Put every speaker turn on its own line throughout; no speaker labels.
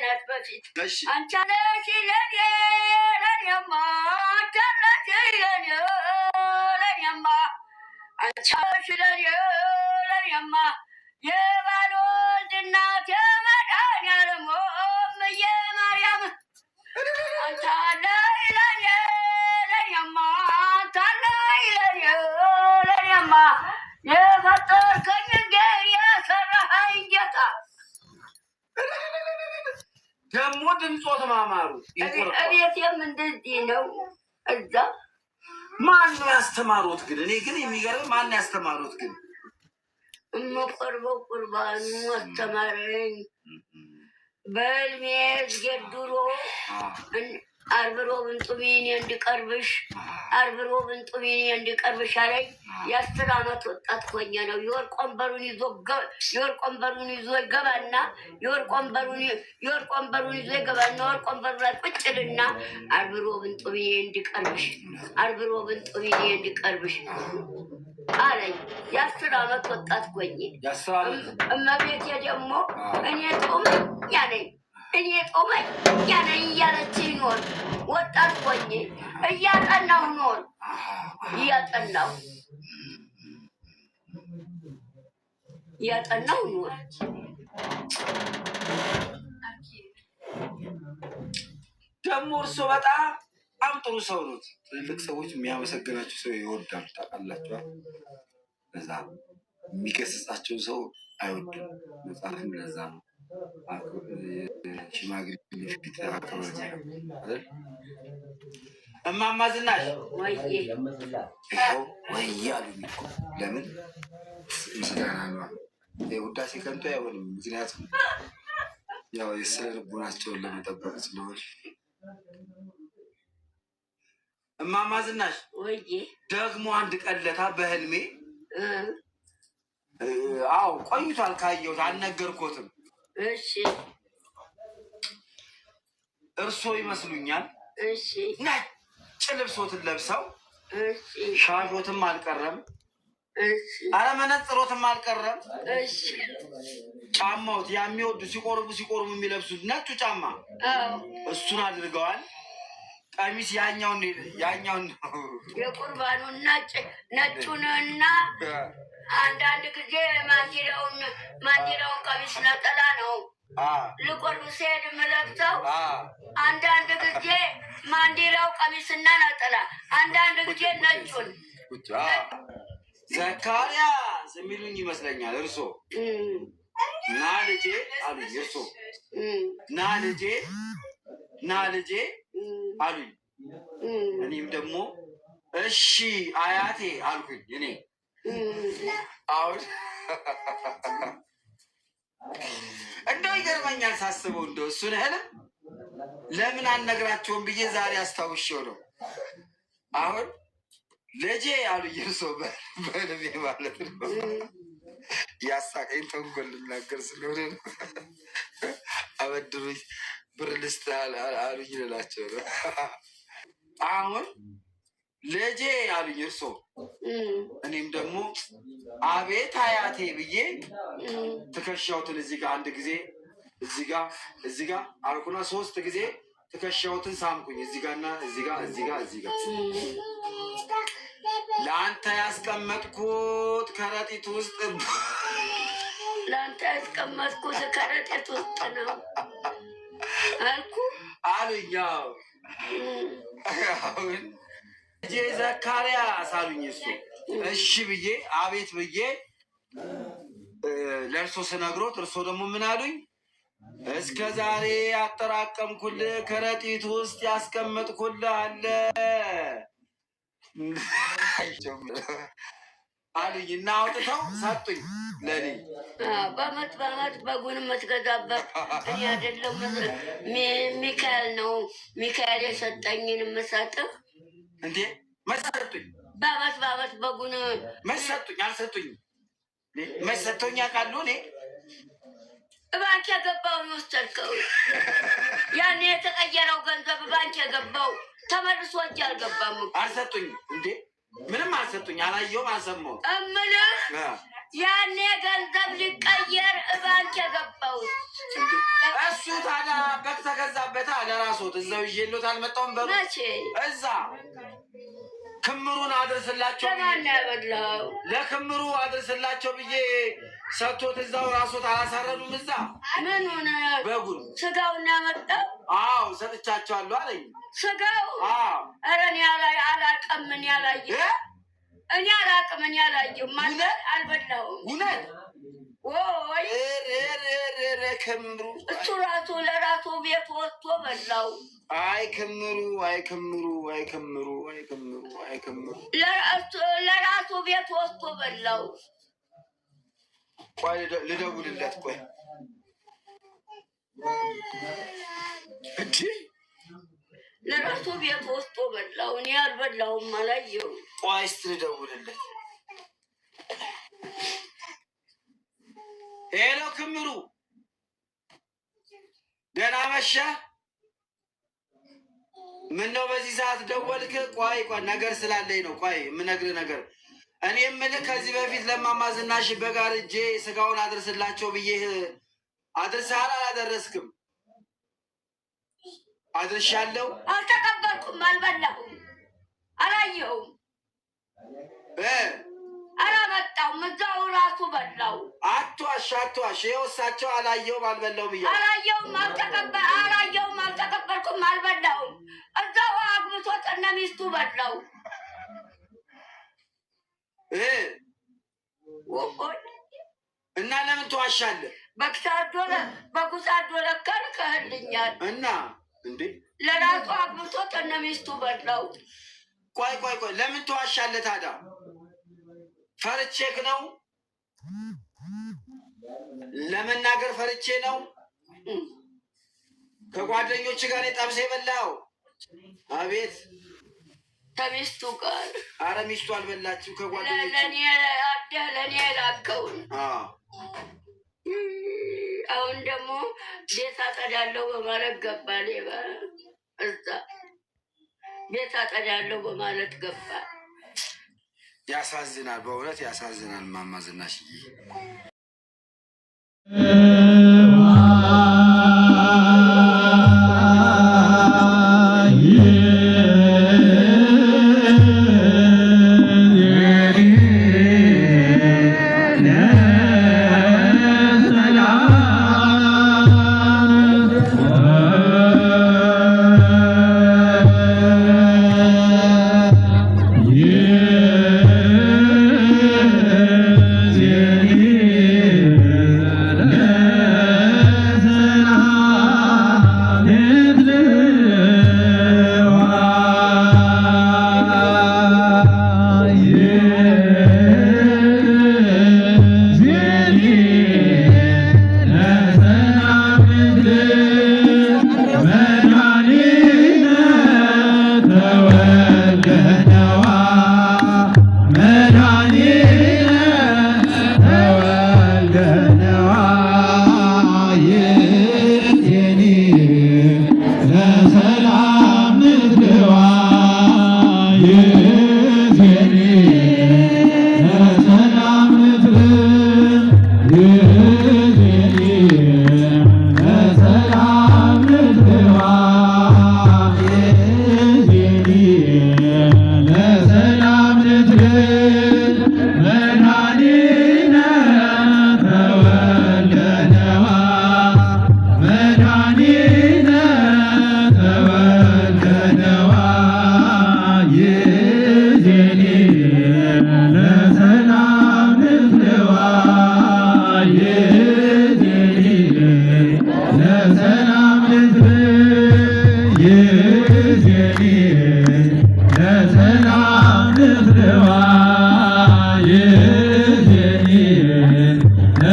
ከማለት በፊት አንቺ ነሽ ለኔ ለኔማ አንቺ ነሽ ለኔ ለኔማ አንቺ ነሽ ለኔ ለኔማ የባልወልድ እናት የመድኃኒዓለም እምዬ ማርያም አንቺ ነሽ ለኔ ለኔማ አንቺ ነሽ ለኔ ለኔማ የፈጠርከኝ የሰራኸኝ ጌታ
ደግሞ ድምፆት ማማሩ
እቤቴም እንደዚህ ነው። እዛ
ማን ነው ያስተማሩት? ግን እኔ ግን የሚገርም ማን ያስተማሩት? ግን
የምቆርበው ቁርባኑ አስተማረኝ በህልሜ ድሮ ዓርብ ሮብን ጡሜን እንድቀርብሽ ዓርብ ሮብን ጡሜን እንድቀርብሽ አለኝ። የ10 ዓመት ወጣት ሆኜ ነው የወርቅ ወንበሩን ይዞ ይገባና የወርቅ ወንበሩን ይዞ ይገባና ወርቅ ወንበሩ ላይ ቁጭ ልና ዓርብ ሮብን ጡሜን እንድቀርብሽ አለኝ። የ10 ዓመት ወጣት ሆኜ እመቤቴ ደግሞ እኔ ጦመኛ ነኝ እያለችኝ ኖር ወጣት ሆኜ እያጠናሁ ኖር
ደግሞ እርሶ በጣም ጥሩ ሰው ነው። ትልልቅ ሰዎች የሚያመሰግናቸው ሰው ይወዳሉ። ታውቃላችኋል። ለዛ የሚገስጻቸው ሰው አይወድም። መጽሐፍም ለዛ ነው ሽማግሌ ፊት አካባቢ እማማ ዝናሽ ወይ አሉኝ እኮ ለምን ምስጋና ነው። ውዳሴ ከንቱ አይሆንም። ምክንያቱም ያው የስነ ልቡናቸውን ለመጠበቅ ስለሆነ እማማ ዝናሽ
ወይ
ደግሞ አንድ ቀለታ በህልሜ አዎ ቆይቷል ካየሁት አልነገርኩትም።
እሺ
እርሶ ይመስሉኛል።
እሺ
ነጭ ልብሶትን ለብሰው
እሺ
ሻሾትም አልቀረም።
እሺ
አረ መነጽሮትም አልቀረም።
እሺ
ጫማዎት የሚወዱ ሲቆርቡ የሚለብሱት ነጩ ጫማ እሱን አድርገዋል። ቀሚስ ያኛውን
የቁርባኑን ነጩንና አንዳንድ ጊዜ ማንዲራውን ቀሚስ ነጠላ ነው ልቆርብ ስሄድ የምለብሰው። አንዳንድ ጊዜ ማንዲራው ቀሚስና ነጠላ፣ አንዳንድ ጊዜ ነጩን።
ዘካርያስ የሚሉኝ ይመስለኛል። እርሶ ና ልጄ አሉኝ። እርሶ ና ልጄ አሉኝ። እኔም ደግሞ እሺ አያቴ አልኩኝ። እኔ አሁን እንደው ይገርመኛል ሳስበው። እንደው እሱን ህልም ለምን አልነግራቸውም ብዬ ዛሬ አስታውሼው ነው። አሁን ልጄ አሉኝ። እርሶ በህልሜ ማለት ነው። ያሳቀኝ ተንኮል ልናገር ስለሆነ ነው። አበድሩኝ ብር ልስጥ አሉኝ ልላቸው ነው። አሁን ልጄ አሉኝ እርሶ። እኔም ደግሞ አቤት አያቴ ብዬ ትከሻውትን እዚህ ጋር አንድ ጊዜ እዚህ ጋር አልኩና 3 ጊዜ ትከሻውትን ሳምኩኝ። እዚህ ጋርና እዚህ ጋር ለአንተ ያስቀመጥኩት ከረጢት ውስጥ ነው አልኩ አሉኝ። አሁን ልጄ ዘካርያስ አሉኝ። እሱ እሺ ብዬ አቤት ብዬ ለእርሶ ስነግሮት እርሶ ደግሞ ምን አሉኝ? እስከ ዛሬ ያጠራቀምኩልህ ከረጢት ውስጥ ያስቀመጥኩልህ አለ አሉኝ እና አውጥተው ሰጡኝ ለኔ።
በአመት በጉን የምትገዛበት እኔ አይደለም ሚካኤል ነው። ሚካኤል የሰጠኝን የምሰጥህ
እንዴ መሰጡኝ።
በአመት በጉን
መሰጡኝ። አልሰጡኝም። መሰጡኝ ያውቃሉ። እኔ
ባንክ የገባውን ወሰድከው። ያኔ የተቀየረው ገንዘብ ባንክ የገባው ተመልሶ እጅ አልገባም።
አልሰጡኝ እንዴ ምንም አልሰጡኝ። አላየሁም፣ አልሰማሁም።
እምልህ ያኔ ገንዘብ ሊቀየር ባንክ የገባው
እሱ ታዲያ በግ ተገዛበታ ለራስዎት እዛው ይዤልዎት አልመጣሁም።
መቼ
እዛ ክምሩን አድርስላቸው
ለማን ያበላው
ለክምሩ አድርስላቸው ብዬ ሰጥቶት እዛው ራስዎት አላሳረዱም። እዛ
ምን ሆነ?
በጉን
ስጋውን ያመጣው?
አዎ ሰጥቻቸዋለሁ አለኝ።
ስጋው?
አዎ።
ኧረ እኔ አላውቅም። ምን ያላየሁ እኔ አላውቅም። ምን ያላየሁ ማለት አልበላሁም።
እውነት
ወይ
ክምሩ
እሱ ራሱ ለራሱ ቤት ወጥቶ በላው።
አይ ክምሩ አይ ክምሩ አይ ክምሩ አይ ክምሩ አይ ክምሩ
ለራሱ ቤት ወጥቶ በላው።
ቆይ ልደውልለት። ቆይ እንዴ
ለራሱ ቤት ወጥቶ በላው። እኔ አልበላሁም፣ አላየሁም።
ቆይ እስኪ ልደውልለት። ሄሎ ክምሩ ደህና መሸህ? ምነው በዚህ ሰዓት ደወልክ? ቆይ ነገር ስላለኝ ነው። ቆይ የምነግርህ ነገር እኔ የምልህ ከዚህ በፊት ለማማ ዝናሽ በጋር እጄ ስጋውን አድርስላቸው ብዬህ አድርሰሃል አላደረስክም? አድርሻለሁ።
አልተቀበልኩም፣ አልበላሁም፣ አላየሁም፣ አላመጣሁም። እዛው ራሱ በላው።
አትዋሽ አትዋሽ። ይኸው እሳቸው አላየሁም አልበላሁም ብያለሁ።
አላየሁም፣ አላየሁም፣ አልተቀበልኩም፣ አልበላሁም። እዛው አግብቶ ከነ ሚስቱ በላው።
እና ለምን ትዋሻለህ?
በጉሳዶ ለካ ልከህልኛል።
እና እንዴ
ለራሱ አግብቶ ከነ ሚስቱ በላው።
ቆይ ለምን ትዋሻለህ ታዲያ? ፈርቼክ ነው? ለመናገር ፈርቼ ነው? ከጓደኞች ጋር ጠብሰህ የበላው? አቤት
ከሚስቱ ጋር።
አረ ሚስቱ አልበላችም። ከጓደኞች
ለእኔ ላከውን። አሁን ደግሞ ቤት አጠዳለሁ በማለት ገባ ሌባ። እዛ ቤት አጠዳለሁ በማለት ገባ።
ያሳዝናል፣ በእውነት ያሳዝናል። እማማ ዝናሽዬ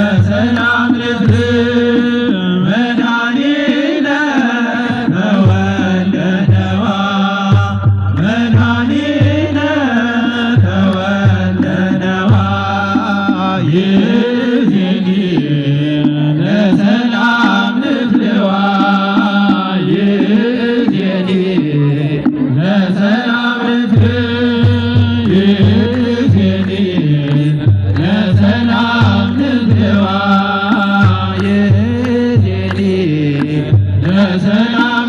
ለሰላም በሰላም